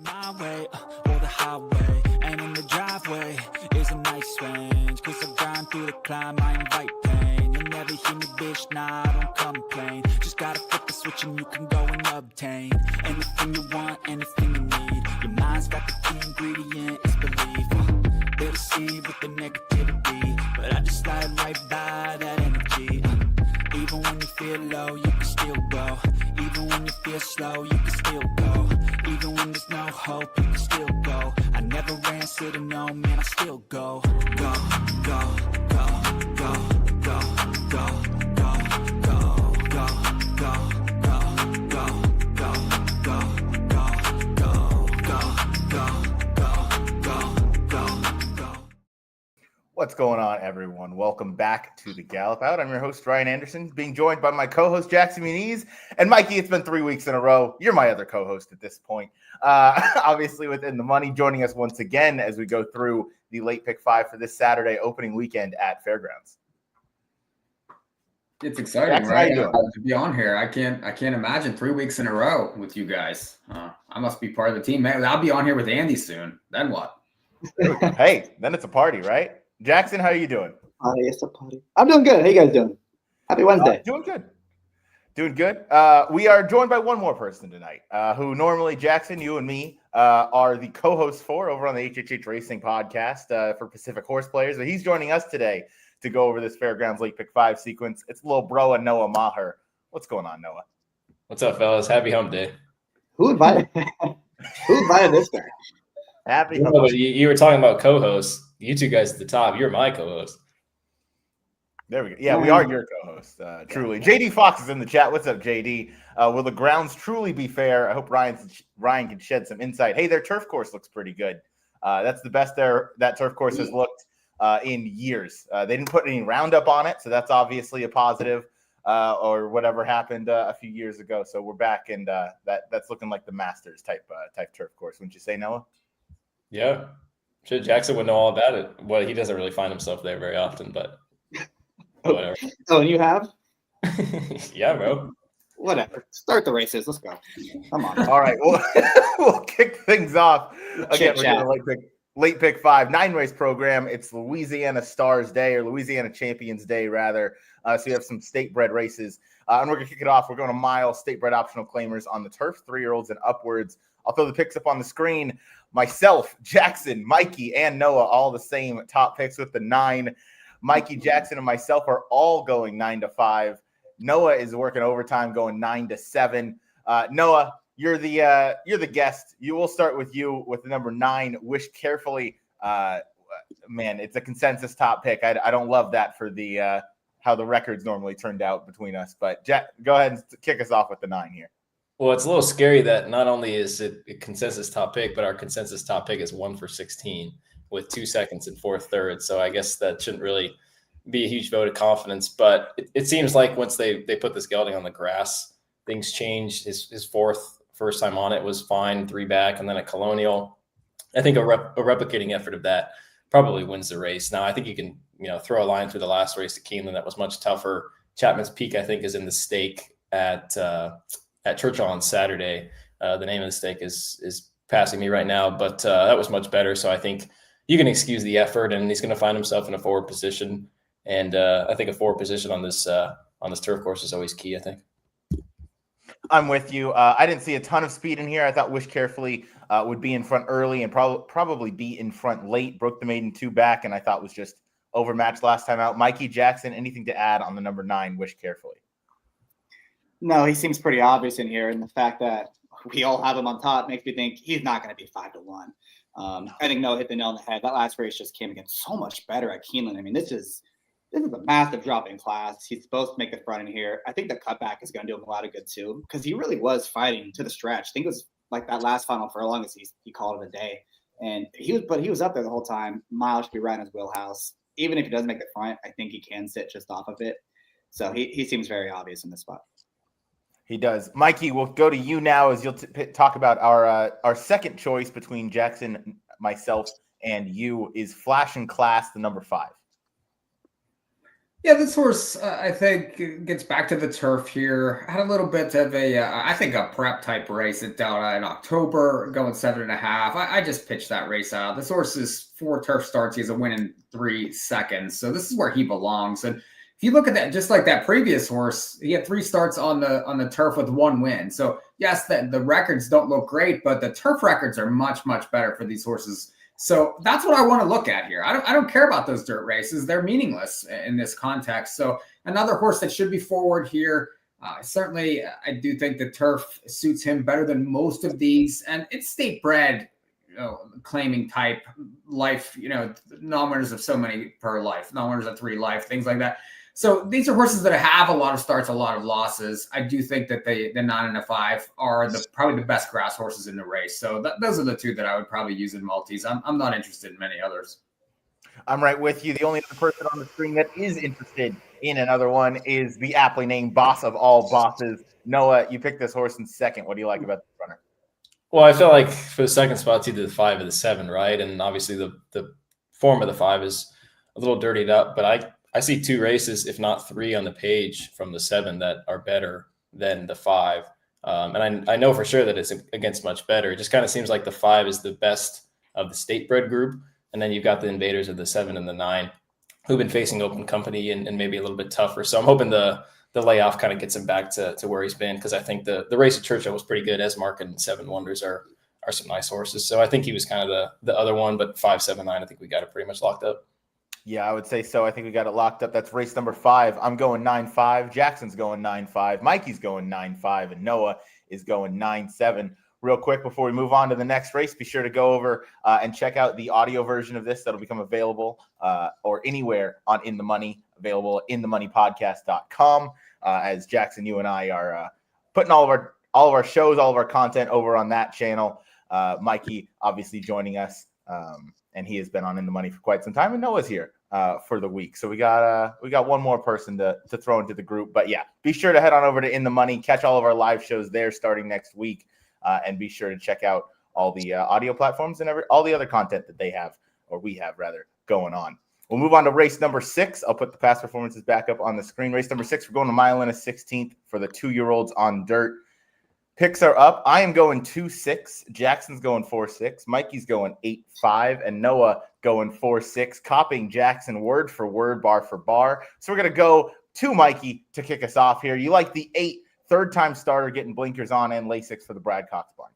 My way, or the highway, and in the driveway is a nice range. Cause I grind through the climb, I invite pain. You'll never hear me, bitch, nah, I don't complain. Just gotta flip the switch and you can go and obtain anything you want, anything you need. Your mind's got the key ingredient, it's belief. They deceive with the negativity, but I just slide right by that energy. Even when you feel low, you can still go. Even when you feel slow, you can still go. Even when there's no hope, you can still go. I never answer to no, man, I still go. Go, go, go, go, go, go, go, go, go, go, go, go, go, go, go. What's going on, everyone? Welcome back to the Gallop Out. I'm your host, Ryan Anderson, being joined by my co-host, Jackson Muniz. And Mikey, it's been 3 weeks in a row. You're my other co-host at this point. Obviously, within the money, joining us once again as we go through the late pick five for this Saturday opening weekend at Fairgrounds. It's exciting, Jackson, right? how you doing? To be on here. I can't imagine 3 weeks in a row with you guys. I must be part of the team, man. I'll be on here with Andy soon. Then what? Hey, then it's a party, right? Jackson, how are you doing? It's a party. I'm doing good. How you guys doing? Happy Wednesday. Doing good. Doing good. We are joined by one more person tonight, who normally, Jackson, you and me, are the co-hosts for over on the HHH Racing podcast for Pacific Horse Players. But he's joining us today to go over this Fairgrounds late pick five sequence. It's little bro and Noah Maher. What's going on, Noah? What's up, fellas? Happy hump day. Who invited this guy? Happy. No, but you were talking about co-hosts. You two guys at the top. You're my co-host. There we go. Yeah, we are your co-host, truly. JD Fox is in the chat. What's up, JD? Will the grounds truly be fair? I hope Ryan can shed some insight. Hey, their turf course looks pretty good. That's the best that turf course has looked in years. They didn't put any roundup on it, so that's obviously a positive, or whatever happened a few years ago. So we're back, and that's looking like the Masters type turf course. Wouldn't you say, Noah? Yeah. Sure, Jackson would know all about it. Well, he doesn't really find himself there very often, but whatever. Oh, and you have? Yeah, bro. Whatever. Start the races. Let's go. Come on. All right, we'll kick things off. Again, we're doing a late pick five, 9-race program. It's Louisiana Stars Day, or Louisiana Champions Day, rather. So you have some state-bred races. And we're going to kick it off. We're going to mile state-bred optional claimers on the turf, 3-year-olds and upwards. I'll throw the picks up on the screen. Myself, Jackson, Mikey, and Noah, all the same top picks with the 9. Mikey, Jackson, and myself are all going 9-5. Noah is working overtime, going 9-7. Noah, you're the guest. Will start with you with the number 9. Wish carefully. Man, it's a consensus top pick. I don't love that for the how the records normally turned out between us. But Jack, go ahead and kick us off with the 9 here. Well, it's a little scary that not only is it a consensus top pick, but our consensus top pick is 1 for 16 with 2 seconds and 4 thirds. So I guess that shouldn't really be a huge vote of confidence. But it seems like once they put this gelding on the grass, things changed. His first time on it was fine, 3 back, and then a Colonial. I think a replicating effort of that probably wins the race. Now, I think you can throw a line through the last race to Keeneland that was much tougher. Chapman's Peak, I think, is in the stake at Churchill on Saturday. The name of the stake is passing me right now, but that was much better. So I think you can excuse the effort, and he's going to find himself in a forward position. And I think a forward position on this turf course is always key, I think. I'm with you. I didn't see a ton of speed in here. I thought Wish Carefully would be in front early and probably be in front late. Broke the maiden 2 back, and I thought was just overmatched last time out. Mikey, Jackson, anything to add on the number 9, Wish Carefully? No, he seems pretty obvious in here, and the fact that we all have him on top makes me think he's not going to be 5-1. I think Noah hit the nail on the head. That last race just came again so much better at Keeneland. I mean, this is a massive drop in class. He's supposed to make the front in here. I think the cutback is going to do him a lot of good too, because he really was fighting to the stretch. I think it was like that last final furlong as he called it a day, and he was up there the whole time. Miles should be right in his wheelhouse. Even if he doesn't make the front, I think he can sit just off of it. So he seems very obvious in this spot. He does. Mikey, we'll go to you now as you'll talk about our second choice between Jackson, myself, and you is Flash and Class, the number 5. Yeah, this horse, I think, gets back to the turf here. Had a little bit of I think, a prep type race at Delta in October, going 7.5. I just pitched that race out. This horse is 4 turf starts. He has a win in 3 seconds. So this is where he belongs. And if you look at that, just like that previous horse, he had 3 starts on the turf with 1 win. So yes, the records don't look great, but the turf records are much, much better for these horses. So that's what I want to look at here. I don't care about those dirt races. They're meaningless in this context. So another horse that should be forward here. Certainly, I do think the turf suits him better than most of these. And it's state bred, claiming type life, non-winners of so many per life, non-winners of 3 life, things like that. So these are horses that have a lot of starts, a lot of losses. I do think that the 9 and the 5 are probably the best grass horses in the race. So those are the 2 that I would probably use in multis. I'm not interested in many others. I'm right with you. The only other person on the screen that is interested in another one is the aptly named boss of all bosses. Noah, you picked this horse in second. What do you like about the runner? Well, I feel like for the second spot, it's either the 5 or the 7, right? And obviously the form of the 5 is a little dirtied up, but I see 2 races, if not 3 on the page from the 7 that are better than the 5. And I know for sure that it's against much better. It just kind of seems like the 5 is the best of the state bred group. And then you've got the invaders of the 7 and the 9 who've been facing open company and maybe a little bit tougher. So I'm hoping the layoff kind of gets him back to where he's been, because I think the race at Churchill was pretty good. Esmark and 7 Wonders are some nice horses. So I think he was kind of the other one, but 5, 7, 9, I think we got it pretty much locked up. Yeah, I would say so. I think we got it locked up. That's race number 5. I'm going 9-5. Jackson's going 9-5. Mikey's going 9-5. And Noah is going 9-7. Real quick, before we move on to the next race, be sure to go over and check out the audio version of this. That'll become available or anywhere on In the Money, available at inthemoneypodcast.com. As Jackson, you and I are putting all of our shows, all of our content over on that channel. Mikey, obviously, joining us. And he has been on In the Money for quite some time, and Noah's here for the week. So we got one more person to throw into the group. But yeah, be sure to head on over to In the Money, catch all of our live shows there starting next week, and be sure to check out all the audio platforms and all the other content that they have, or we have rather, going on. We'll move on to race number 6. I'll put the past performances back up on the screen. Race number 6, we're going to mile and a 16th for the 2-year-olds on dirt. Picks are up. I am going 2-6. Jackson's going 4-6. Mikey's going 8-5. And Noah going 4-6. Copying Jackson word for word, bar for bar. So we're going to go to Mikey to kick us off here. You like the 8, third-time starter getting blinkers on and Lasix for the Brad Cox barn.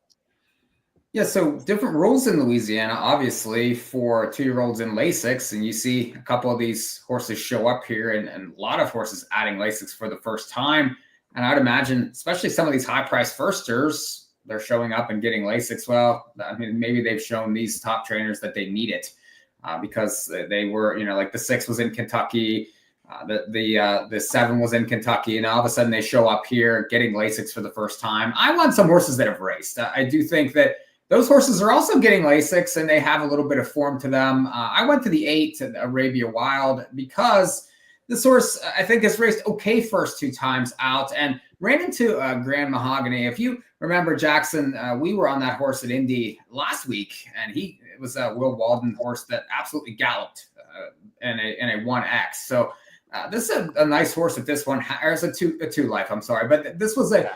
Yeah, so different rules in Louisiana, obviously, for 2-year-olds in Lasix. And you see a couple of these horses show up here, and a lot of horses adding Lasix for the first time. And I would imagine, especially some of these high-priced firsters, they're showing up and getting Lasix. Well, I mean, maybe they've shown these top trainers that they need it because they were, like the 6 was in Kentucky, the 7 was in Kentucky, and all of a sudden they show up here getting Lasix for the first time. I want some horses that have raced. I do think that those horses are also getting Lasix, and they have a little bit of form to them. I went to the 8, to Arabia Wild, because this horse, I think, has raced okay first 2 times out and ran into Grand Mahogany. If you remember, Jackson, we were on that horse at Indy last week, and it was a Will Walden horse that absolutely galloped in a 1X. So this is a nice horse at this one. Or it's a two life, I'm sorry. But this was a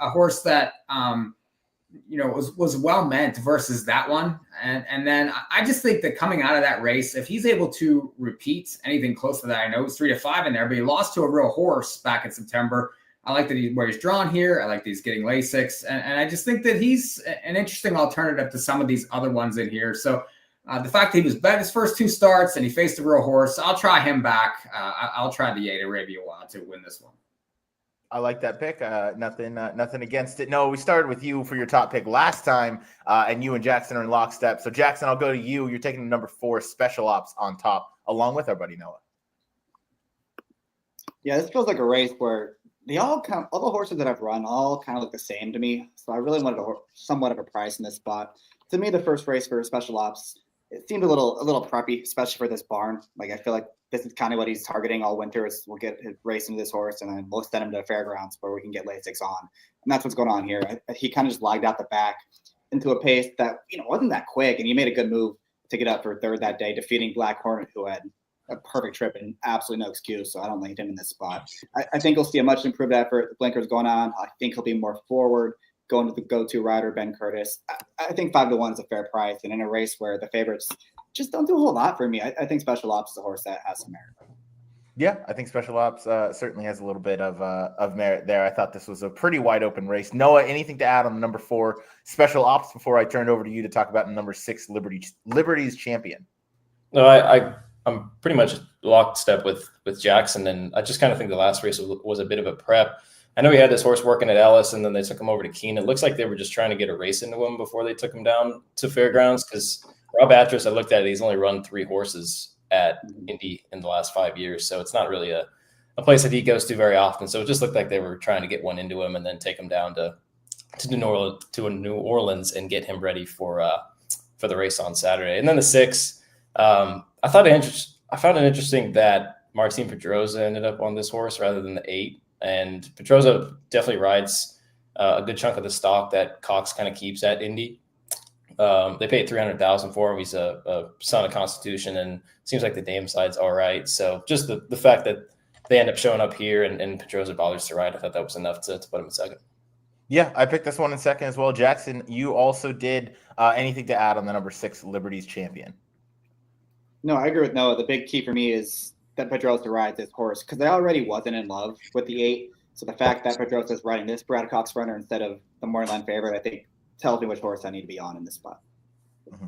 horse that was well meant versus that one. And then I just think that coming out of that race, if he's able to repeat anything close to that, I know it was 3-5 in there, but he lost to a real horse back in September. I like that where he's drawn here. I like that he's getting Lasix. And I just think that he's an interesting alternative to some of these other ones in here. So the fact that he was bet his first 2 starts and he faced a real horse, I'll try him back. I'll try the 8 Arabia Wild to win this one. I like that pick. Nothing against it. No, we started with you for your top pick last time, and you and Jackson are in lockstep. So, Jackson, I'll go to you. You're taking the number 4 Special Ops on top, along with our buddy Noah. Yeah, this feels like a race where all the horses that I've run all kind of look the same to me. So I really wanted somewhat of a price in this spot. To me, the first race for Special Ops, it seemed a little preppy, especially for this barn. Like, I feel like this is kind of what he's targeting all winter is we'll get his race into this horse and then we'll send him to Fairgrounds where we can get Lasix on. And that's what's going on here. He kind of just lagged out the back into a pace that, wasn't that quick. And he made a good move to get up for third that day, defeating Black Hornet, who had a perfect trip and absolutely no excuse. So I don't like him in this spot. I think he'll see a much improved effort. The blinkers going on. I think he'll be more forward, going to the go-to rider, Ben Curtis. I think 5-1 is a fair price. And in a race where the favorites just don't do a whole lot for me, I think Special Ops is a horse that has some merit. Yeah, I think Special Ops certainly has a little bit of merit there. I thought this was a pretty wide open race. Noah, anything to add on the number 4 Special Ops before I turn over to you to talk about the number 6 Liberty's Champion? No, I'm pretty much lockstep with Jackson, and I just kind of think the last race was a bit of a prep. I know he had this horse working at Ellis, and then they took him over to Keene. It looks like they were just trying to get a race into him before they took him down to Fairgrounds, because Rob Atras, I looked at it, he's only run 3 horses at Indy in the last 5 years. So it's not really a place that he goes to very often. So it just looked like they were trying to get one into him and then take him down to New Orleans and get him ready for the race on Saturday. And then the 6, I found it interesting that Martin Pedrosa ended up on this horse rather than the 8. And Pedrosa definitely rides a good chunk of the stock that Cox kind of keeps at Indy. They paid $300,000 for him. He's a son of Constitution, and seems like the dame side's all right. So just the fact that they end up showing up here and Pedrosa bothers to ride, I thought that was enough to put him in second. Yeah, I picked this one in second as well. Jackson, you also did. Anything to add on the number 6 Liberty's Champion? No, I agree with Noah. The big key for me is that Pedrosa rides this horse, because I already wasn't in love with the 8. So the fact that Pedrosa is riding this Brad Cox runner instead of the Morning favorite, I think tells me which horse I need to be on in this spot. Mm-hmm.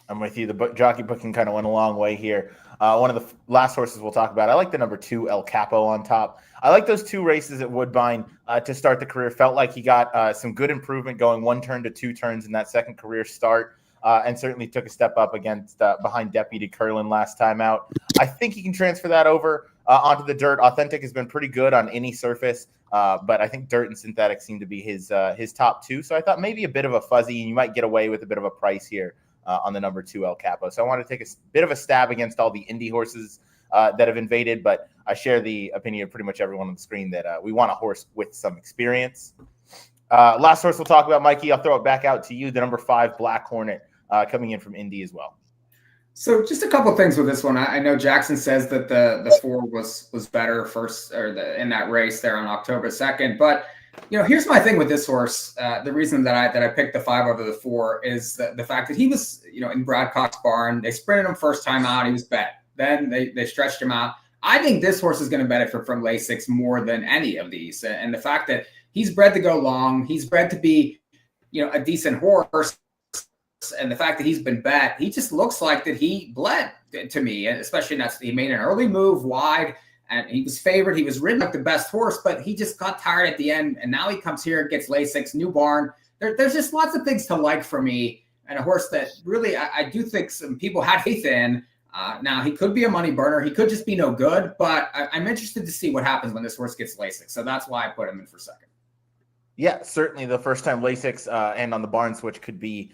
I'm with you. The jockey booking kind of went a long way here. One of the last horses we'll talk about, I like the number 2 El Capo on top. I like those 2 races at Woodbine to start the career. Felt like he got some good improvement going 1 turn to 2 turns in that second career start, and certainly took a step up against behind Deputy Curlin last time out. I think he can transfer that over onto the dirt. Authentic has been pretty good on any surface, but I think dirt and synthetic seem to be his top 2. So I thought maybe a bit of a fuzzy, and you might get away with a bit of a price here on the number 2 El Capo. So I want to take a bit of a stab against all the Indy horses that have invaded, but I share the opinion of pretty much everyone on the screen that we want a horse with some experience. Last horse we'll talk about, Mikey, I'll throw it back out to you, the number 5 Black Hornet coming in from Indy as well. So just a couple of things with this one. I know Jackson says that the 4 was better in that race there on October 2nd. But here's my thing with this horse. The reason that I picked the 5 over the 4 is the fact that he was in Brad Cox barn. They sprinted him first time out. He was bet. Then they stretched him out. I think this horse is going to benefit from Lasix more than any of these. And the fact that he's bred to go long, he's bred to be a decent horse. And the fact that he's been bet, he just looks like that he bled to me, and especially he made an early move wide, and he was favored. He was ridden like the best horse, but he just got tired at the end. And now he comes here and gets Lasix, new barn. There's just lots of things to like for me, and a horse that really I do think some people had faith in. Now he could be a money burner. He could just be no good, but I'm interested to see what happens when this horse gets Lasix. So that's why I put him in for second. Yeah, certainly the first time Lasix and on the barn switch could be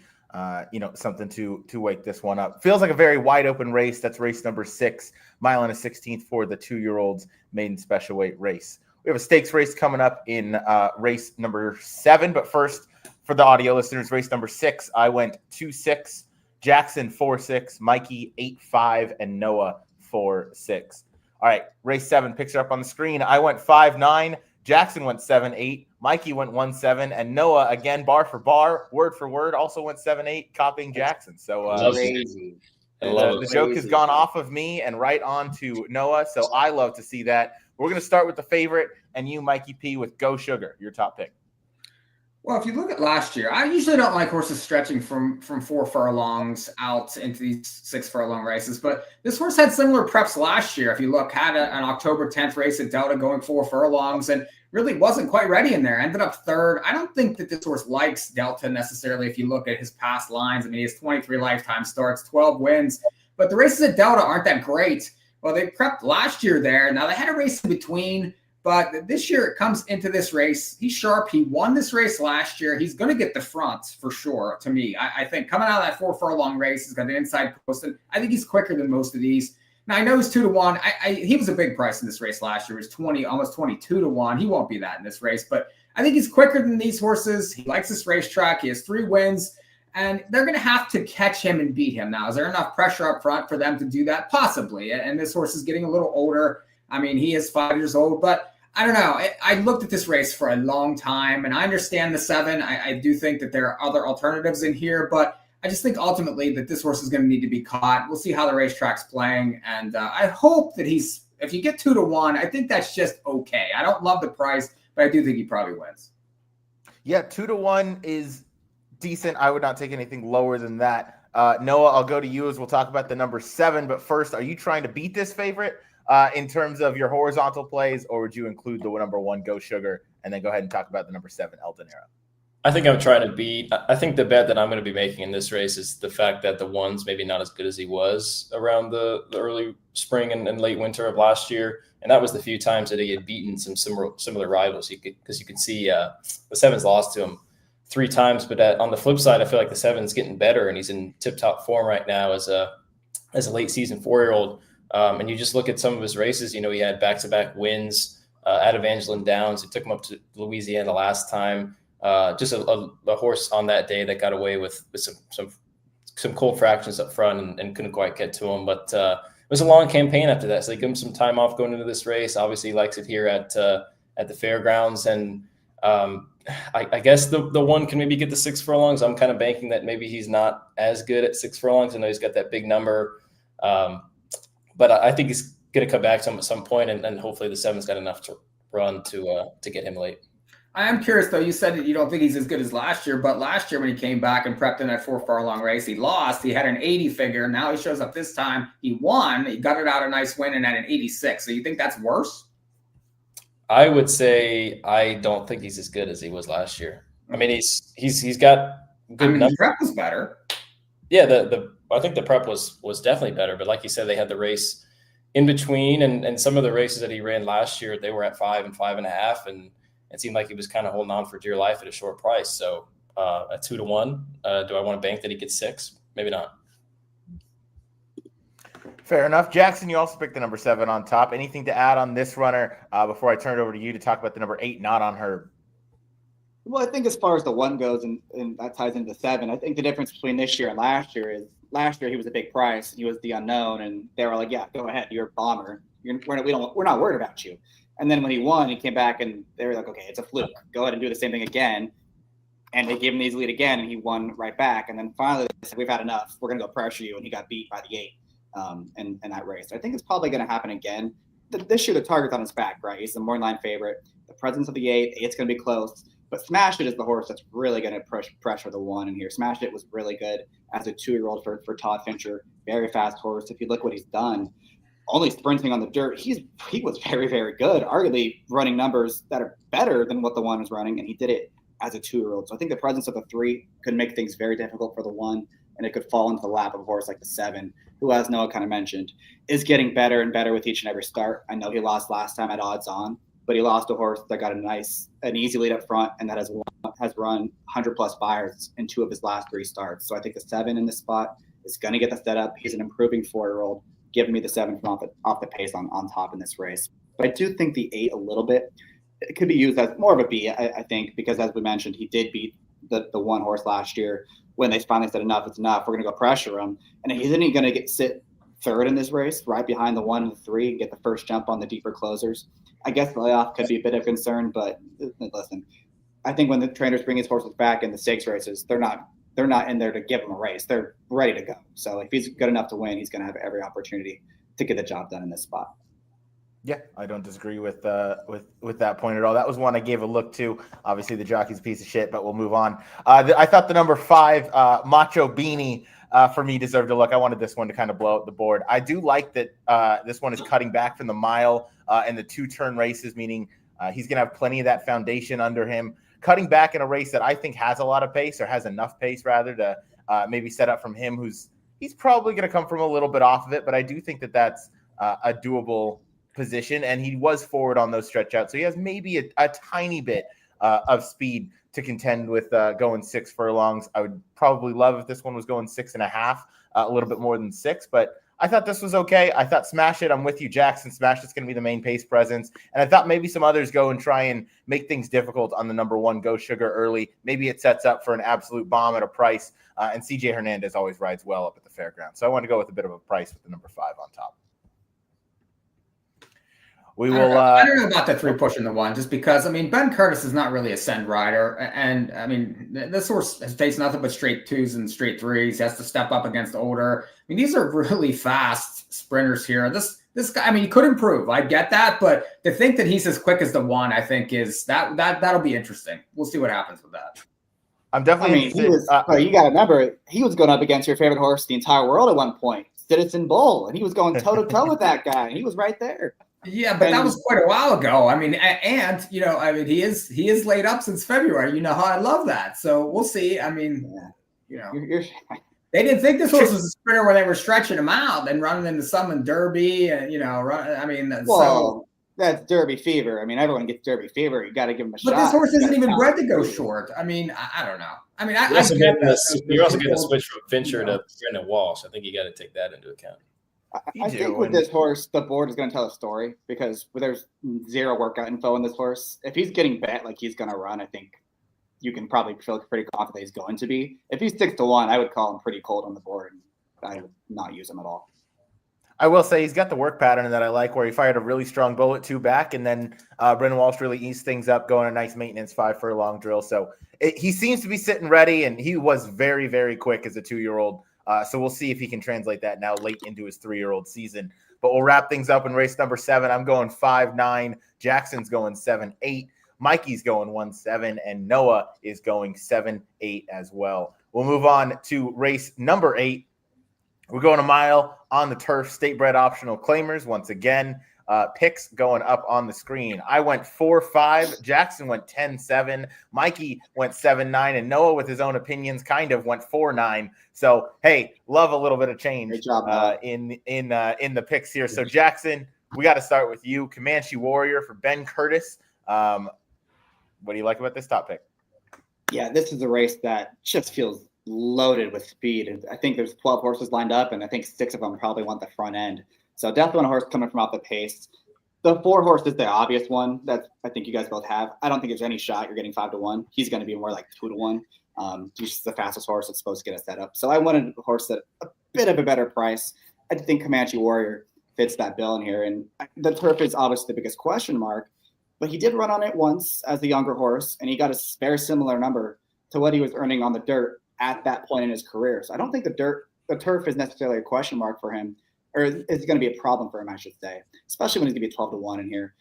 something to wake this one up. Feels like a very wide open race. That's race number 6, mile and a 16th for the 2-year-olds maiden special weight race. We have a stakes race coming up in race number 7. But first, for the audio listeners, race number 6, I went 2-6, Jackson 4-6, Mikey 8-5, and Noah 4-6. All right, race 7 picks it up on the screen. I went 5-9, Jackson went 7-8, Mikey went 1-7, and Noah, again, bar for bar, word for word, also went 7-8, copying Jackson. So crazy. The joke has gone off of me and right on to Noah, so I love to see that. We're going to start with the favorite, and you, Mikey P, with Go Sugar, your top pick. Well, if you look at last year, I usually don't like horses stretching from 4 furlongs out into these 6 furlong races, but this horse had similar preps last year. If you look, had an October 10th race at Delta going 4 furlongs and really wasn't quite ready in there. Ended up 3rd. I don't think that this horse likes Delta necessarily. If you look at his past lines, I mean, he has 23 lifetime starts, 12 wins, but the races at Delta aren't that great. Well, they prepped last year there. Now they had a race in between. But this year it comes into this race. He's sharp. He won this race last year. He's going to get the front for sure, to me. I think coming out of that 4 furlong race, he's got the inside post. And I think he's quicker than most of these. Now, I know he's 2-1. He was a big price in this race last year. It was 20, almost 22-1. He won't be that in this race. But I think he's quicker than these horses. He likes this racetrack. He has 3 wins. And they're going to have to catch him and beat him now. Is there enough pressure up front for them to do that? Possibly. And this horse is getting a little older. I mean, he is 5 years old, but I don't know. I looked at this race for a long time, and I understand the 7. I do think that there are other alternatives in here, but I just think ultimately that this horse is going to need to be caught. We'll see how the racetrack's playing, and I hope that if you get 2-1, I think that's just okay. I don't love the price, but I do think he probably wins. Yeah, 2-1 is decent. I would not take anything lower than that. Noah, I'll go to you as we'll talk about the number 7. But first, are you trying to beat this favorite in terms of your horizontal plays, or would you include the number 1 Go Sugar and then go ahead and talk about the number 7 El Dinero? I think I'm trying to beat. I think the bet that I'm going to be making in this race is the fact that the 1's maybe not as good as he was around the early spring and late winter of last year. And that was the few times that he had beaten some similar rivals. Because you can see the 7's lost to him 3 times. But on the flip side, I feel like the 7's getting better, and he's in tip-top form right now as a late season 4-year-old. And you just look at some of his races. You know, he had back-to-back wins at Evangeline Downs. He took him up to Louisiana last time. Just a horse on that day that got away with some cold fractions up front and couldn't quite get to him. But it was a long campaign after that, so they give him some time off going into this race. Obviously, he likes it here at the Fairgrounds, and I guess the 1 can maybe get the 6 furlongs. I'm kind of banking that maybe he's not as good at 6 furlongs. I know he's got that big number, but I think he's going to come back to him at some point, and hopefully the 7's got enough to run to get him late. I am curious, though. You said that you don't think he's as good as last year, but last year when he came back and prepped in that 4 furlong race, he lost. He had an 80 figure. Now he shows up this time. He won. He gutted out a nice win and had an 86. So you think that's worse? I would say I don't think he's as good as he was last year. I mean, he's got good numbers. The prep was better. Yeah, I think the prep was definitely better. But like you said, they had the race in between, and some of the races that he ran last year, they were at 5 and 5.5, and it seemed like he was kind of holding on for dear life at a short price. So at 2-1, do I want to bank that he gets 6? Maybe not. Fair enough. Jackson, you also picked the number 7 on top. Anything to add on this runner before I turn it over to you to talk about the number 8, not on her? Well, I think as far as the 1 goes, and that ties into 7, I think the difference between this year and last year is last year he was a big price. He was the unknown, and they were like, yeah, go ahead. You're a bomber. We're not worried about you. And then when he won, he came back and they were like, okay, it's a fluke. Go ahead and do the same thing again. And they gave him the easy lead again, and he won right back. And then finally they said, we've had enough. We're going to go pressure you. And he got beat by the 8 in that race. I think it's probably going to happen again. This year, the target's on his back, right? He's the morning line favorite. The presence of the 8, 8's going to be close. But Smash It is the horse that's really going to pressure the 1 in here. Smash It was really good as a 2-year-old for Todd Fincher. Very fast horse. If you look what he's done, only sprinting on the dirt, he was very, very good, arguably running numbers that are better than what the 1 is running, and he did it as a 2-year-old. So I think the presence of the 3 could make things very difficult for the 1, and it could fall into the lap of a horse like the 7, who, as Noah kind of mentioned, is getting better and better with each and every start. I know he lost last time at odds on, but he lost a horse that got an easy lead up front, and that has run 100-plus buyers in 2 of his last 3 starts. So I think the 7 in this spot is going to get the setup. He's an improving 4-year-old. Giving me the 7 from off the pace on top in this race. But I do think the 8 a little bit, it could be used as more of a B, I think, because as we mentioned, he did beat the 1 horse last year when they finally said enough is enough. We're going to go pressure him. And isn't he going to sit 3rd in this race, right behind the 1 and the 3, and get the first jump on the deeper closers? I guess the layoff could be a bit of concern, but listen, I think when the trainers bring his horses back in the stakes races, they're not in there to give him a race. They're ready to go. So if he's good enough to win, he's going to have every opportunity to get the job done in this spot. Yeah, I don't disagree with that point at all. That was one I gave a look to. Obviously, the jockey's a piece of shit, but we'll move on. I thought the number 5, Macho Beanie, for me deserved a look. I wanted this one to kind of blow up the board. I do like that this one is cutting back from the mile and the 2-turn races, meaning he's going to have plenty of that foundation under him. Cutting back in a race that I think has a lot of pace, or has enough pace rather, to maybe set up from him, he's probably going to come from a little bit off of it, but I do think that that's a doable position, and he was forward on those stretch outs, so he has maybe a tiny bit of speed to contend with going 6 furlongs. I would probably love if this one was going 6.5, a little bit more than 6, but I thought this was okay. I thought Smash It, I'm with you, Jackson. Smash It's going to be the main pace presence. And I thought maybe some others go and try and make things difficult on the number 1 Go Sugar early. Maybe it sets up for an absolute bomb at a price. And CJ Hernandez always rides well up at the Fairgrounds. So I want to go with a bit of a price with the number 5 on top. We will. I don't know about the 3 pushing the 1, just because, I mean, Ben Curtis is not really a send rider. And I mean, this horse has faced nothing but straight 2s and straight 3s. He has to step up against older. I mean, these are really fast sprinters here. This guy, I mean, he could improve. I get that. But to think that he's as quick as the 1, I think is that'll be interesting. We'll see what happens with that. I'm definitely you got to remember, he was going up against your favorite horse, the entire world at one point, Citizen Bull, and he was going toe to toe with that guy, and he was right there. Yeah, but that was quite a while ago. I mean, and he is laid up since February. You know how I love that. So we'll see. I mean, they didn't think this horse was a sprinter when they were stretching him out and running into some Derby, and that's Derby fever. I mean, everyone gets Derby fever. You got to give him a shot. But this horse isn't even bred to go short. I mean, I don't know. I mean, you're also getting a switch from Fincher to Brendan Walsh. I think you got to take that into account. I think with this horse, the board is going to tell a story because there's zero workout info in this horse. If he's getting bet like he's going to run, I think you can probably feel pretty confident he's going to be. If he's 6-1, I would call him pretty cold on the board. I would not use him at all. I will say he's got the work pattern that I like, where he fired a really strong bullet 2 back, and then Brendan Walsh really eased things up, going a nice maintenance 5 for a long drill. So he seems to be sitting ready, and he was very, very quick as a 2-year-old. So we'll see if he can translate that now late into his 3-year-old season. But we'll wrap things up in race number 7. I'm going 5-9. Jackson's going 7-8. Mikey's going 1-7. And Noah is going 7-8 as well. We'll move on to race number 8. We're going a mile on the turf, state bred optional claimers. Once again, picks going up on the screen. I went 4-5. Jackson went 10-7. Mikey went 7-9. And Noah, with his own opinions, kind of went 4-9. So, hey, love a little bit of change in the picks here. So, Jackson, we got to start with you. Comanche Warrior for Ben Curtis. What do you like about this top pick? Yeah, this is a race that just feels loaded with speed. And I think there's 12 horses lined up, and I think 6 of them probably want the front end. So definitely a horse coming from off the pace. The 4 horse is the obvious one that I think you guys both have. I don't think there's any shot you're getting 5-1. He's going to be more like 2-1. He's just the fastest horse that's supposed to get a setup. So I wanted a horse at a bit of a better price. I think Comanche Warrior fits that bill in here. And the turf is obviously the biggest question mark, but he did run on it once as a younger horse, and he got a very similar number to what he was earning on the dirt at that point in his career. So I don't think the turf is necessarily a question mark for him, or it's going to be a problem for him, I should say, especially when he's going to be 12-1 in here.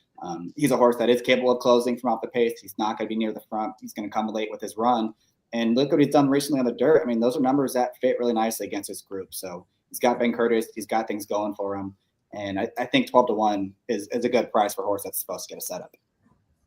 He's a horse that is capable of closing from off the pace. He's not going to be near the front. He's going to come late with his run. And look what he's done recently on the dirt. I mean, those are numbers that fit really nicely against his group. So he's got Ben Curtis. He's got things going for him. And I think 12-1 is a good price for a horse that's supposed to get a setup.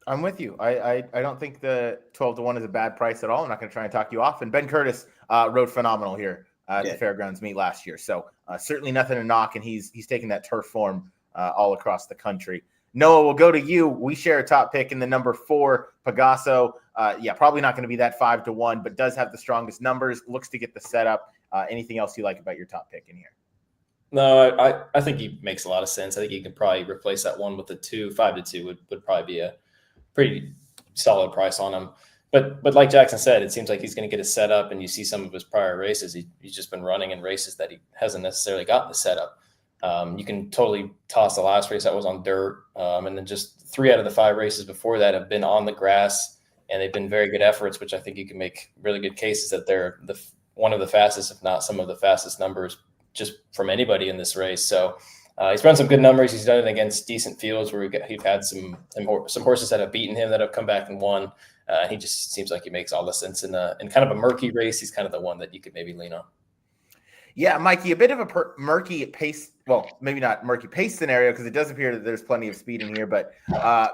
I'm with you. I don't think the 12-1 is a bad price at all. I'm not going to try and talk you off. And Ben Curtis rode phenomenal here at the Fairgrounds meet last year. So certainly nothing to knock, and he's taking that turf form all across the country. Noah, we'll go to you. We share a top pick in the number 4, Pegaso. Probably not going to be that 5-1, but does have the strongest numbers, looks to get the setup. Anything else you like about your top pick in here? No, I think he makes a lot of sense. I think he could probably replace that 1 with a 2. 5-2 would probably be a pretty solid price on him. But like Jackson said, it seems like he's going to get a setup, and you see some of his prior races. He's just been running in races that he hasn't necessarily got the setup. You can totally toss the last race that was on dirt. And then just 3 out of the 5 races before that have been on the grass, and they've been very good efforts, which I think you can make really good cases that they're one of the fastest, if not some of the fastest numbers just from anybody in this race. So he's run some good numbers. He's done it against decent fields where he's had some horses that have beaten him that have come back and won. He just seems like he makes all the sense in kind of a murky race. He's kind of the one that you could maybe lean on. Yeah, Mikey, a bit of a murky pace. Well, maybe not murky pace scenario, because it does appear that there's plenty of speed in here, but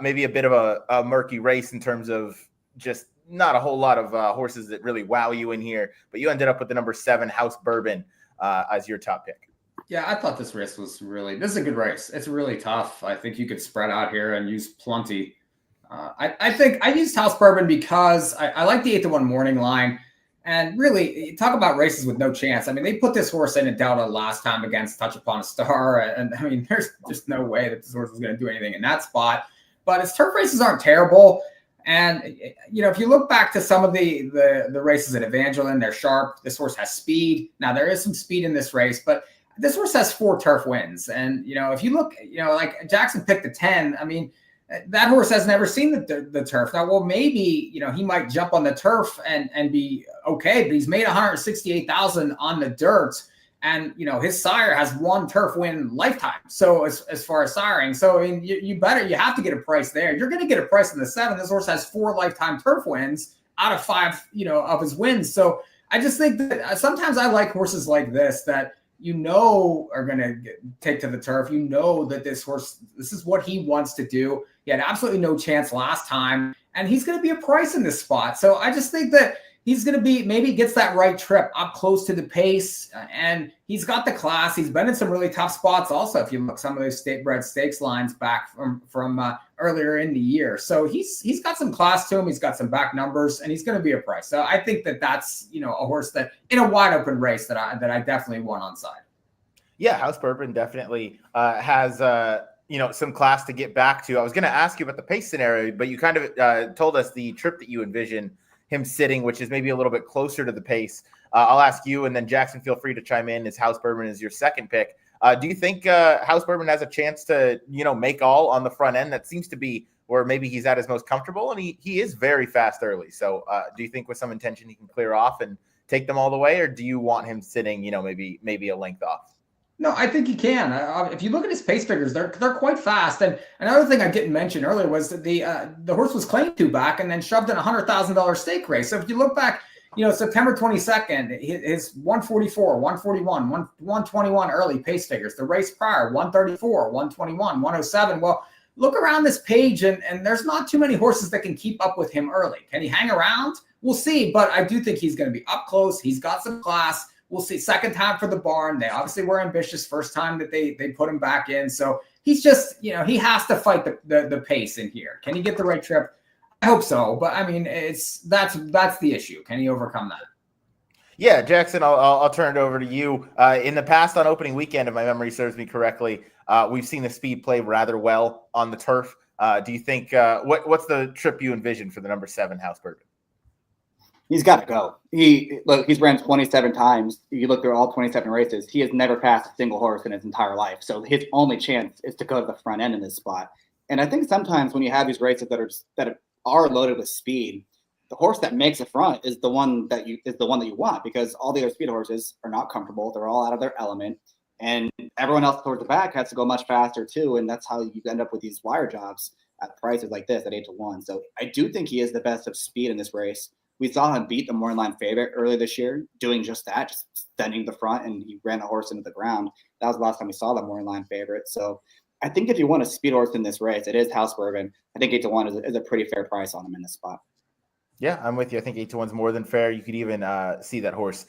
maybe a bit of a murky race in terms of just not a whole lot of horses that really wow you in here. But you ended up with the number 7 House Bourbon as your top pick. Yeah, I thought this race was this is a good race. It's really tough. I think you could spread out here and use plenty. I think I used House Bourbon because I like the 8-1 morning line. And really, talk about races with no chance. I mean, they put this horse in a Delta last time against Touch Upon a Star. And I mean, there's just no way that this horse was going to do anything in that spot. But his turf races aren't terrible. And, you know, if you look back to some of the races at Evangeline, they're sharp. This horse has speed. Now, there is some speed in this race, but this horse has 4 turf wins. And, you know, if you look, you know, like Jackson picked the 10. I mean, that horse has never seen the turf. Now, well, maybe, you know, he might jump on the turf and be okay, but he's made 168,000 on the dirt. And, you know, his sire has 1 turf win lifetime. So as far as siring, so I mean, you have to get a price there. You're going to get a price in the 7. This horse has 4 lifetime turf wins out of 5, you know, of his wins. So I just think that sometimes I like horses like this that, you know, are going to take to the turf. You know that this horse, this is what he wants to do. He had absolutely no chance last time, and he's going to be a price in this spot. So I just think that he's going to be, maybe gets that right trip up close to the pace, and he's got the class. He's been in some really tough spots also, if you look some of those state bred stakes lines back from earlier in the year. So he's got some class to him. He's got some back numbers, and he's going to be a price. So I think that that's, you know, a horse that in a wide open race that I definitely want on side. Yeah, House Bourbon definitely has you know, some class to get back to. I was going to ask you about the pace scenario, but you kind of told us the trip that you envision him sitting, which is maybe a little bit closer to the pace. I'll ask you, and then Jackson, feel free to chime in as House Bourbon is your second pick. Do you think House Bourbon has a chance to, you know, make all on the front end? That seems to be where maybe he's at his most comfortable, and he is very fast early. So do you think with some intention he can clear off and take them all the way, or do you want him sitting, you know, maybe a length off? No, I think he can. If you look at his pace figures, they're quite fast. And another thing I didn't mention earlier was that the horse was claimed to back and then shoved in a $100,000 stake race. So if you look back, you know, September 22nd, his 144, 141, 121 early pace figures. The race prior, 134, 121, 107. Well, look around this page, and there's not too many horses that can keep up with him early. Can he hang around? We'll see. But I do think he's going to be up close. He's got some class. We'll see. Second time for the barn. They obviously were ambitious first time that they put him back in. So he's just, you know, he has to fight the pace in here. Can he get the right trip? I hope so. But I mean, that's the issue. Can he overcome that? Yeah, Jackson, I'll turn it over to you. In the past on opening weekend, if my memory serves me correctly, we've seen the speed play rather well on the turf. Do you think what's the trip you envision for the number 7 House Bourbon? He's got to go. He's ran 27 times. You look through all 27 races. He has never passed a single horse in his entire life. So his only chance is to go to the front end in this spot. And I think sometimes when you have these races that are loaded with speed, the horse that makes the front is the one that you want, because all the other speed horses are not comfortable. They're all out of their element, and everyone else towards the back has to go much faster too. And that's how you end up with these wire jobs at prices like this at 8-1. So I do think he is the best of speed in this race. We saw him beat the morning line favorite earlier this year, doing just that, just sending the front, and he ran a horse into the ground. That was the last time we saw the morning line favorite. So I think if you want a speed horse in this race, it is House Bourbon. I think 8-1 is a pretty fair price on him in this spot. Yeah, I'm with you. I think 8-1 is more than fair. You could even see that horse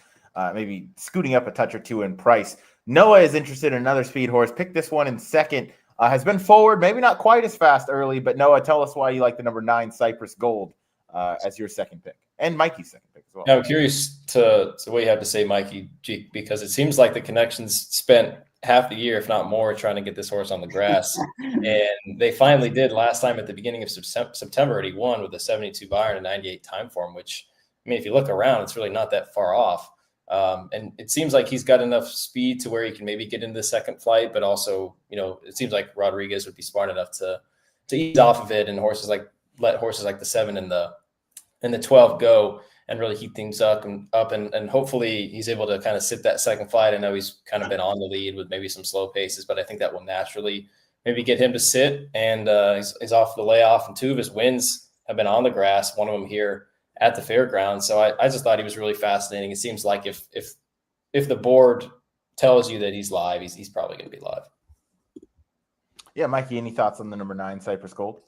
maybe scooting up a touch or two in price. Noah is interested in another speed horse. Pick this one in second. Has been forward, maybe not quite as fast early, but Noah, tell us why you like the number 9 Cypress Gold as your second pick, and Mikey's second pick as well. Yeah, I'm curious to what you have to say, Mikey, because it seems like the Connections spent half the year, if not more, trying to get this horse on the grass. And they finally did last time at the beginning of September, and he won with a 72 Byron and 98 time form, which, I mean, if you look around, it's really not that far off. And it seems like he's got enough speed to where he can maybe get into the second flight, but also, you know, it seems like Rodriguez would be smart enough to ease off of it, and let horses like the 7 and the 12 go and really heat things up and hopefully he's able to kind of sit that second flight. I know he's kind of been on the lead with maybe some slow paces, but I think that will naturally maybe get him to sit, and he's off the layoff, and 2 of his wins have been on the grass, one of them here at the Fairgrounds. So I just thought he was really fascinating. It seems like if the board tells you that he's live, he's probably going to be live. Yeah, Mikey, any thoughts on the number 9 Cypress Gold?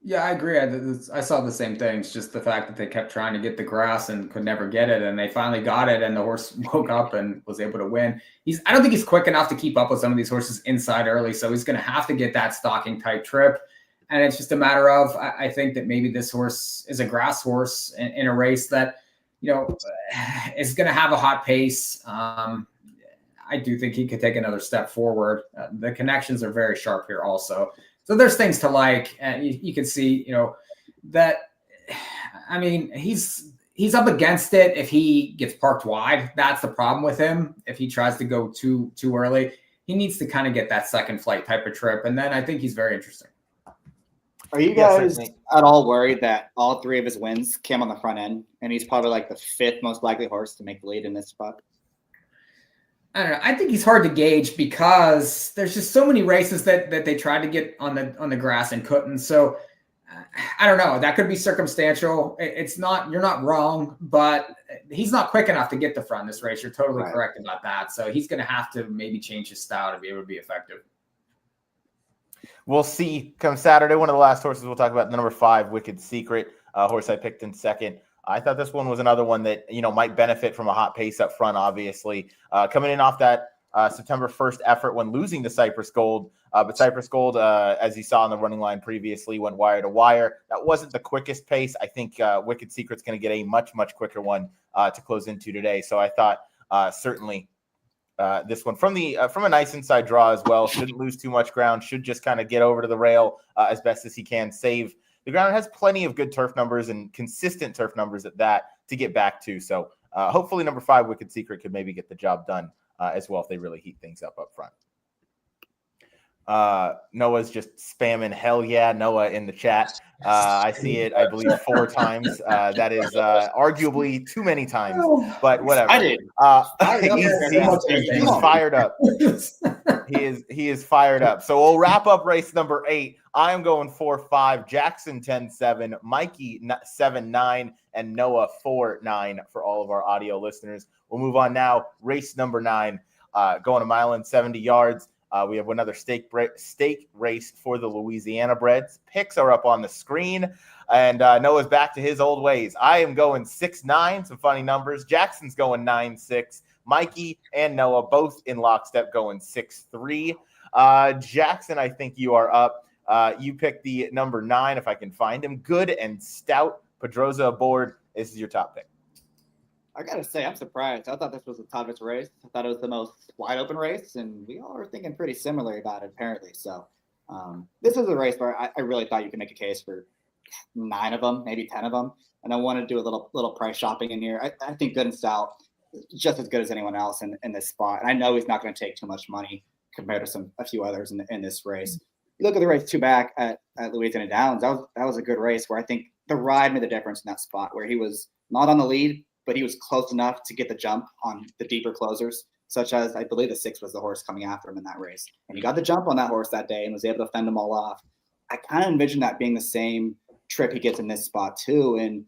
Yeah, I agree. I saw the same things, just the fact that they kept trying to get the grass and could never get it, and they finally got it, and the horse woke up and was able to win. I don't think he's quick enough to keep up with some of these horses inside early, so he's going to have to get that stalking type trip, and it's just a matter of, I think that maybe this horse is a grass horse in a race that is going to have a hot pace. I do think he could take another step forward. The connections are very sharp here also. So there's things to like. And you can see, that, I mean, he's up against it if he gets parked wide. That's the problem with him. If he tries to go too early, he needs to kind of get that second flight type of trip. And then I think he's very interesting. Are you guys at all worried that all 3 of his wins came on the front end and he's probably like the 5th most likely horse to make the lead in this spot? I don't know. I think he's hard to gauge because there's just so many races that they tried to get on the grass and couldn't. So I don't know. That could be circumstantial. It's not. You're not wrong, but he's not quick enough to get the front in this race. You're totally correct about that. So he's going to have to maybe change his style to be able to be effective. We'll see come Saturday. One of the last horses we'll talk about, the number 5, Wicked Secret, horse I picked in second. I thought this one was another one that, might benefit from a hot pace up front, obviously. Coming in off that September 1st effort when losing to Cypress Gold. But Cypress Gold, as you saw on the running line previously, went wire to wire. That wasn't the quickest pace. I think Wicked Secret's going to get a much, much quicker one to close into today. So I thought certainly this one from a nice inside draw as well. Shouldn't lose too much ground. Should just kind of get over to the rail as best as he can. Save the ground. It has plenty of good turf numbers and consistent turf numbers at that to get back to. So hopefully number 5, Wicked Secret, could maybe get the job done as well if they really heat things up front. Noah's just spamming hell yeah, Noah, in the chat. I see it, I believe, 4 times. That is arguably too many times, but whatever. I did. He's fired up. He is fired up. So we'll wrap up race number 8. I am going 4-5, Jackson 10-7, Mikey 7-9, and Noah 4-9 for all of our audio listeners. We'll move on now. Race number 9, going a mile and 70 yards. We have another stake race for the Louisiana breds. Picks are up on the screen, and Noah's back to his old ways. I am going 6-9, some funny numbers. Jackson's going 9-6. Mikey and Noah both in lockstep going 6-3. Jackson, I think you are up. You picked the number 9, if I can find him. Good and Stout. Pedroza aboard. This is your top pick. I got to say, I'm surprised. I thought this was the toughest race. I thought it was the most wide open race, and we all are thinking pretty similarly about it, apparently. So this is a race where I really thought you could make a case for 9 of them, maybe 10 of them. And I want to do a little price shopping in here. I think Good and Stout is just as good as anyone else in this spot. And I know he's not going to take too much money compared to a few others in this race. You look at the race 2 back at Louisiana Downs. That was a good race where I think the ride made the difference in that spot where he was not on the lead, but he was close enough to get the jump on the deeper closers, such as I believe the 6 was the horse coming after him in that race. And he got the jump on that horse that day and was able to fend them all off. I kind of envision that being the same trip he gets in this spot too. And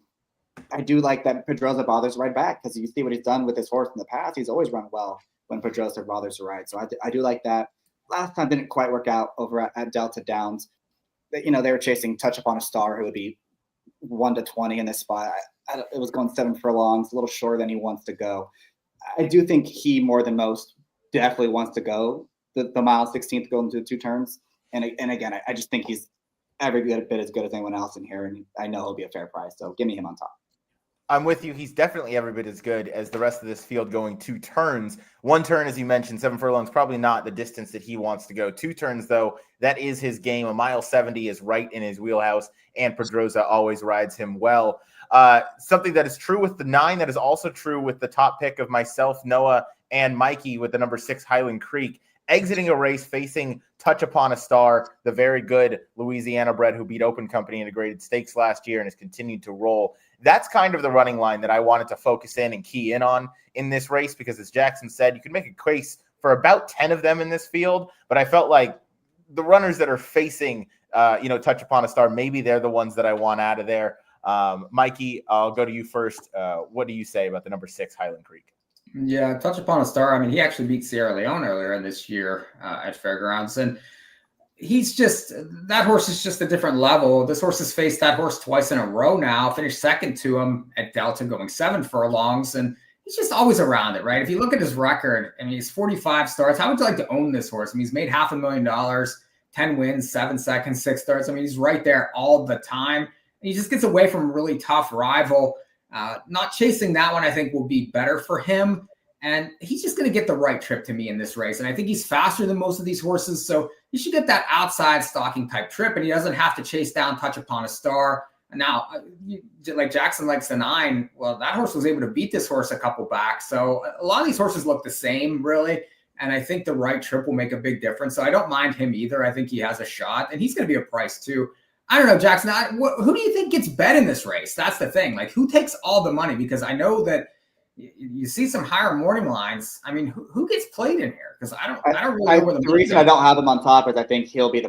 I do like that Pedroza bothers right back because you see what he's done with his horse in the past. He's always run well when Pedroza bothers to ride. So I do like that. Last time didn't quite work out over at Delta Downs. They were chasing Touch Upon a Star, who would be 1-20 in this spot. It was going 7 furlongs, a little shorter than he wants to go. I do think he, more than most, definitely wants to go the mile 16th, go into 2 turns. And again, I just think he's every bit as good as anyone else in here, and I know he'll be a fair price. So give me him on top. I'm with you. He's definitely every bit as good as the rest of this field going 2 turns. 1 turn, as you mentioned, 7 furlongs, probably not the distance that he wants to go. 2 turns, though, that is his game. A mile 70 is right in his wheelhouse, and Pedroza always rides him well. Something that is true with the 9, that is also true with the top pick of myself, Noah, and Mikey with the number 6, Highland Creek. Exiting a race facing Touch Upon a Star, the very good Louisiana bred who beat Open Company Integrated Stakes last year and has continued to roll. That's kind of the running line that I wanted to focus in and key in on in this race because, as Jackson said, you can make a case for about 10 of them in this field, but I felt like the runners that are facing, Touch Upon a Star, maybe they're the ones that I want out of there. Mikey, I'll go to you first. What do you say about the number 6, Highland Creek? Yeah, Touch Upon a Star. I mean, he actually beat Sierra Leone earlier in this year at Fairgrounds. And that horse is just a different level. This horse has faced that horse twice in a row now, finished second to him at Delta going 7 furlongs. And he's just always around it, right? If you look at his record, I mean, he's 45 starts. How would you like to own this horse? I mean, he's made $500,000, 10 wins, 7 seconds, 6 starts. I mean, he's right there all the time. And he just gets away from a really tough rival. Not chasing that one, I think, will be better for him. And he's just going to get the right trip to me in this race. And I think he's faster than most of these horses. So he should get that outside stalking type trip. And he doesn't have to chase down Touch Upon a Star. Now, like Jackson likes the 9. Well, that horse was able to beat this horse a couple back. So a lot of these horses look the same, really. And I think the right trip will make a big difference. So I don't mind him either. I think he has a shot. And he's going to be a price, too. I don't know, Jackson. Who do you think gets bet in this race? That's the thing. Like, who takes all the money? Because I know that you see some higher morning lines. I mean, who gets played in here? Because I don't really know where the reason I don't have him on top is I think he'll be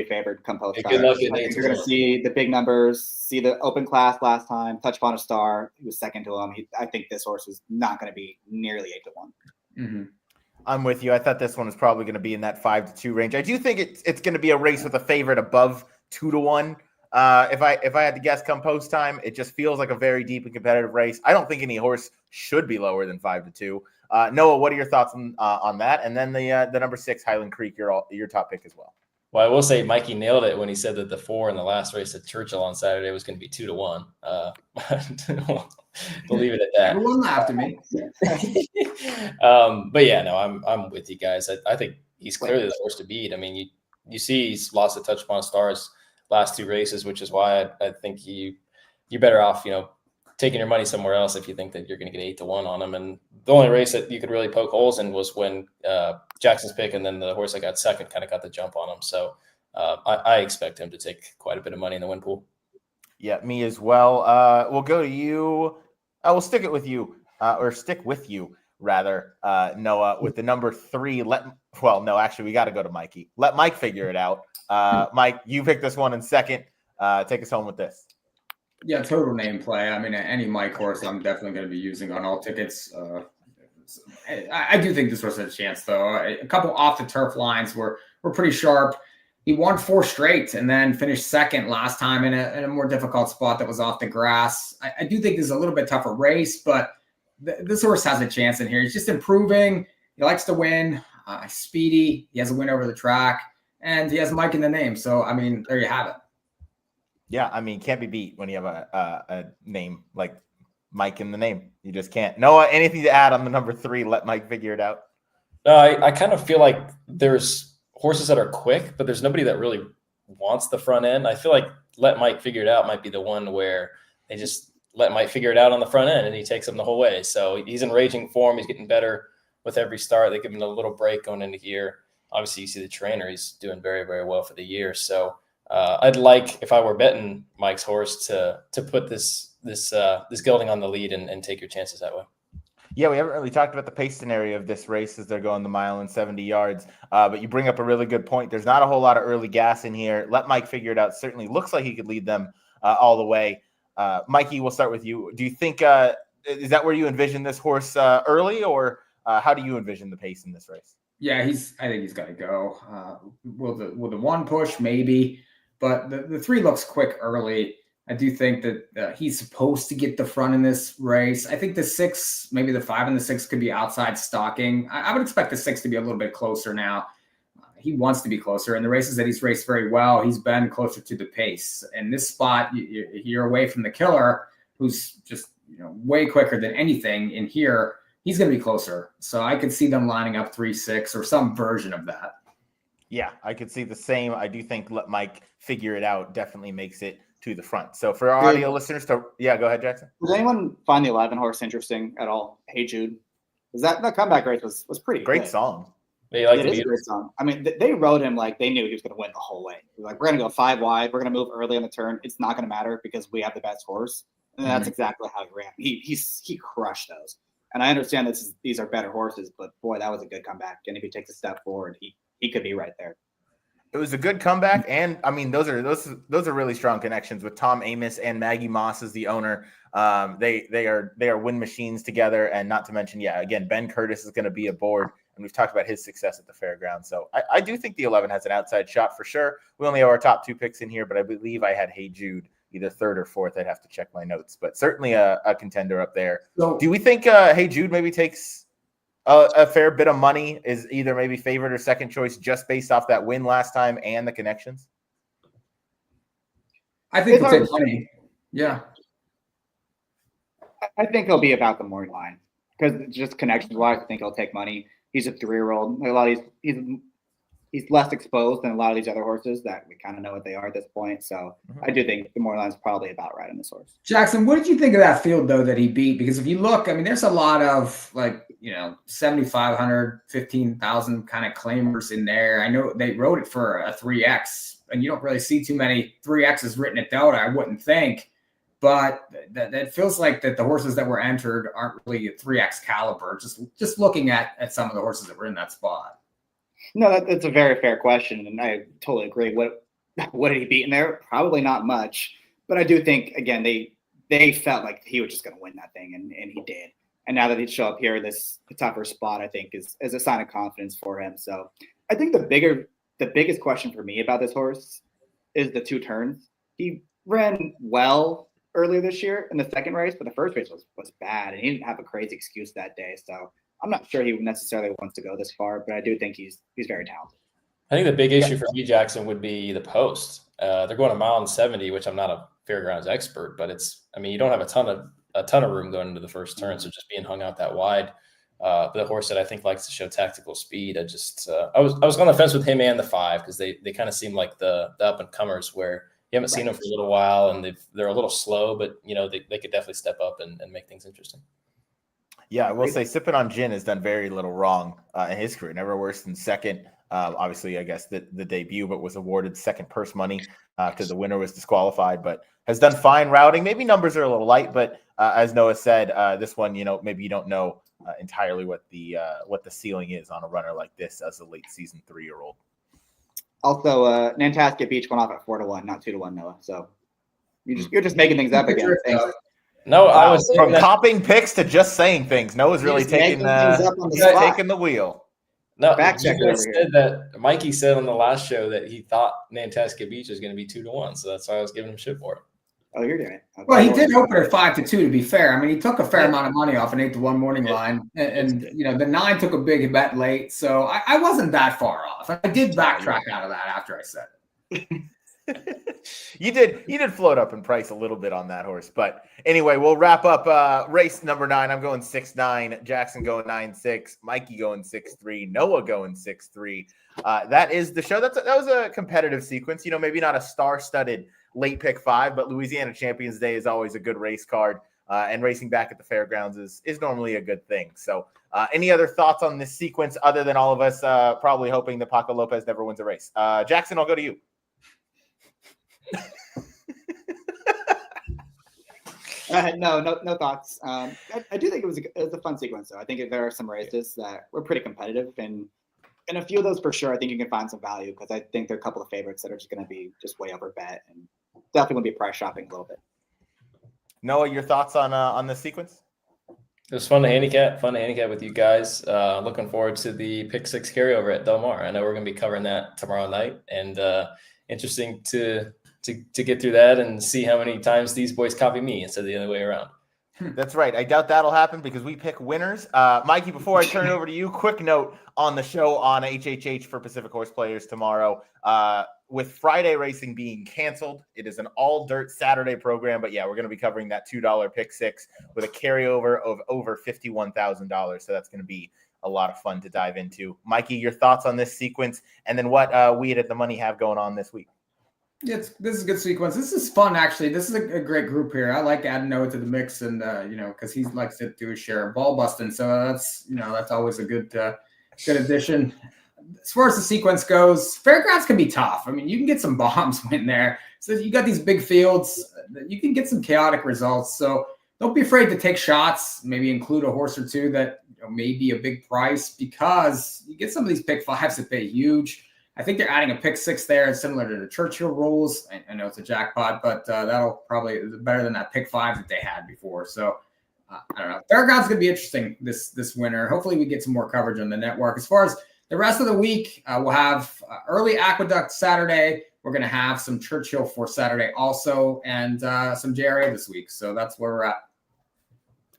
favored come post time. Good luck. I think you're going to see the big numbers, see the open class last time, Touch Upon a Star. He was second to him. I think this horse is not going to be nearly 8-1. Mm-hmm. I'm with you. I thought this one was probably going to be in that 5-2 range. I do think it's going to be a race with a favorite above 2-1. If I had to guess come post time, it just feels like a very deep and competitive race. I don't think any horse should be lower than 5-2. Noah, what are your thoughts on that? And then the number 6 Highland Creek, your top pick as well. Well, I will say Mikey nailed it when he said that the 4 in the last race at Churchill on Saturday was going to be 2-1. We'll leave it at that. Everyone laughed at me. But yeah, no, I'm with you guys. I think he's clearly the horse to beat. I mean, you see he's lost the Touch Upon Stars last 2 races, which is why I think you're better off, taking your money somewhere else if you think that you're going to get 8-1 on him. And the only race that you could really poke holes in was when Jackson's pick, and then the horse that got second kind of got the jump on him. So I expect him to take quite a bit of money in the win pool. Yeah, me as well. We'll go to you. We'll stick with you, rather, Noah, with the number 3. Actually, we got to go to Mikey. Let Mike figure it out. Mike, you picked this one in second. Take us home with this. Yeah, total name play. I mean, any Mike horse I'm definitely going to be using on all tickets. I do think this horse has a chance, though. A couple off the turf lines were pretty sharp. He won 4 straight and then finished second last time in a more difficult spot that was off the grass. I do think this is a little bit tougher race, but this horse has a chance in here. He's just improving. He likes to win. Speedy. He has a win over the track, and he has Mike in the name. So, I mean, there you have it. Yeah, I mean, can't be beat when you have a name like Mike in the name. You just can't. Noah, anything to add on the number 3? Let Mike figure it out. No, I kind of feel like there's horses that are quick, but there's nobody that really wants the front end. I feel like Let Mike Figure It Out might be the one where they just let Mike figure it out on the front end, and he takes them the whole way. So he's in raging form. He's getting better with every start. They give him a little break going into here. Obviously, you see the trainer. He's doing very, very well for the year. So I'd like, if I were betting Mike's horse, to put this gelding on the lead and take your chances that way. Yeah, we haven't really talked about the pace scenario of this race as they're going the mile and 70 yards. But you bring up a really good point. There's not a whole lot of early gas in here. Let Mike figure it out. Certainly looks like he could lead them all the way. Mikey, we'll start with you. Do you think is that where you envision this horse early, or how do you envision the pace in this race? Yeah, I think he's got to go. Will the 1 push? Maybe. But the 3 looks quick early. I do think that he's supposed to get the front in this race. I think the 6, maybe the 5 and the 6 could be outside stalking. I would expect the 6 to be a little bit closer now. He wants to be closer. In the races that he's raced very well, he's been closer to the pace. In this spot, you're away from the killer, who's just way quicker than anything in here. He's going to be closer. So I could see them lining up 3-6 or some version of that. Yeah, I could see the same. I do think Let Mike Figure It Out definitely makes it to the front. So for our audio listeners, go ahead, Jackson. Does anyone find the 11 horse interesting at all? Hey Jude, because that comeback race was pretty great good. Song. It is a great song. I mean, they rode him like they knew he was going to win the whole way. Like, we're going to go 5 wide. We're going to move early on the turn. It's not going to matter because we have the best horse, and that's exactly how he ran. He crushed those. And I understand these are better horses, but boy, that was a good comeback. And if he takes a step forward, he could be right there. It was a good comeback, and I mean those are really strong connections with Tom Amos and Maggie Moss as the owner. They are win machines together, and not to mention, again, Ben Curtis is going to be aboard, and we've talked about his success at the Fairgrounds. So I do think the 11 has an outside shot for sure. We only have our top 2 picks in here, but I believe I had Hey Jude either 3rd or 4th. I'd have to check my notes, but certainly a contender up there. So, do we think Hey Jude maybe takes a fair bit of money, is either maybe favorite or second choice just based off that win last time and the connections? I think it's money. Yeah. I think he'll be about the morning line because just connections wise, I think he'll take money. He's a 3-year-old. A lot of he's less exposed than a lot of these other horses that we kind of know what they are at this point. So I do think the morning line is probably about right on this horse. Jackson, what did you think of that field though that he beat? Because if you look, I mean, there's a lot of 7,500, 15,000 kind of claimers in there. I know they wrote it for a 3X, and you don't really see too many 3Xs written at Delta, I wouldn't think. But that feels like that the horses that were entered aren't really a 3X caliber. Just looking at some of the horses that were in that spot. No, that's a very fair question, and I totally agree. What did he beat in there? Probably not much, but I do think again they felt like he was just going to win that thing, and he did. And now that he'd show up here, this tougher spot, I think is a sign of confidence for him. So I think the biggest question for me about this horse is the 2 turns. He ran well earlier this year in the second race, but the first race was bad, and he didn't have a crazy excuse that day. So I'm not sure he necessarily wants to go this far, but I do think he's very talented. I think the big issue for me, Jackson, would be the post. They're going 1.70 miles, which I'm not a Fairgrounds expert, but you don't have a ton of room going into the first turn, so just being hung out that wide. The horse that I think likes to show tactical speed. I was on the fence with him and the 5 because they kind of seem like the up and comers where you haven't seen them for a little while and they're a little slow, but they could definitely step up and make things interesting. Yeah, I will say sipping on gin has done very little wrong in his career. Never worse than second. Obviously, I guess the debut, but was awarded second purse money because the winner was disqualified, but has done fine routing. Maybe numbers are a little light, but as Noah said, this one, maybe you don't know entirely what the ceiling is on a runner like this as a late season 3-year-old. Also, Nantasket Beach went off at 4-1, not 2-1, Noah. So you're just making things up again. No, wow. I was from copying picks to just saying things. Noah's really taking the wheel. No, Mikey said on the last show that he thought Nantasket Beach was going to be 2-1, so that's why I was giving him shit for it. Oh, you're doing it. Okay. Well, he did open at 5-2. To be fair, I mean, he took a fair amount of money off an 8-1 morning line, and the 9 took a big bet late, so I wasn't that far off. I did backtrack out of that after I said it. You did float up in price a little bit on that horse, but anyway, we'll wrap up race number 9. I'm going 6-9, Jackson going 9-6, Mikey going 6-3, Noah going 6-3. That is the show. That was a competitive sequence. Maybe not a star-studded late pick 5, but Louisiana Champions Day is always a good race card, and racing back at the Fairgrounds is normally a good thing. So, any other thoughts on this sequence other than all of us probably hoping that Paco Lopez never wins a race? Jackson, I'll go to you. No thoughts. I do think it was a fun sequence, though. I think there are some races that were pretty competitive, and in a few of those for sure, I think you can find some value because I think there are a couple of favorites that are just going to be just way over bet and definitely going to be price shopping a little bit. Noah, your thoughts on this sequence? It was fun to handicap with you guys. Looking forward to the pick 6 carryover at Del Mar. I know we're going to be covering that tomorrow night, and interesting to get through that and see how many times these boys copy me instead of the other way around. That's right. I doubt that'll happen because we pick winners. Mikey, before I turn it over to you, quick note on the show on HHH for Pacific Horse Players tomorrow. With Friday racing being canceled, it is an all dirt Saturday program. But yeah, we're going to be covering that $2 pick 6 with a carryover of over $51,000. So that's going to be a lot of fun to dive into. Mikey, your thoughts on this sequence, and then what we at the Money have going on this week? This is a good sequence. This is fun, actually. This is a great group here. I like adding Noah to the mix, and because he likes to do his share of ball busting, so that's always a good addition. As far as the sequence goes, Fairgrounds can be tough. I mean, you can get some bombs in there. So you got these big fields, you can get some chaotic results. So don't be afraid to take shots. Maybe include a horse or two that may be a big price because you get some of these pick 5s that pay huge. I think they're adding a pick 6 there, similar to the Churchill rules. I know it's a jackpot, but that'll probably be better than that pick 5 that they had before. So I don't know. Fairgrounds going to be interesting this winter. Hopefully we get some more coverage on the network. As far as the rest of the week, we'll have early Aqueduct Saturday. We're going to have some Churchill for Saturday also, and some JRA this week. So that's where we're at.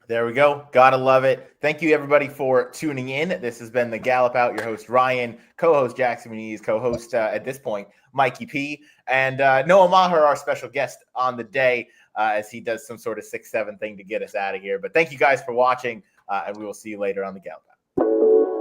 There we go. Gotta love it. Thank you, everybody, for tuning in. This has been the Gallop Out. Your host, Ryan, co-host Jackson Muniz, co-host at this point, Mikey P, and Noah Maher, our special guest on the day. as he does some sort of 6-7 thing to get us out of here. But thank you guys for watching, and we will see you later on the Gallop Out.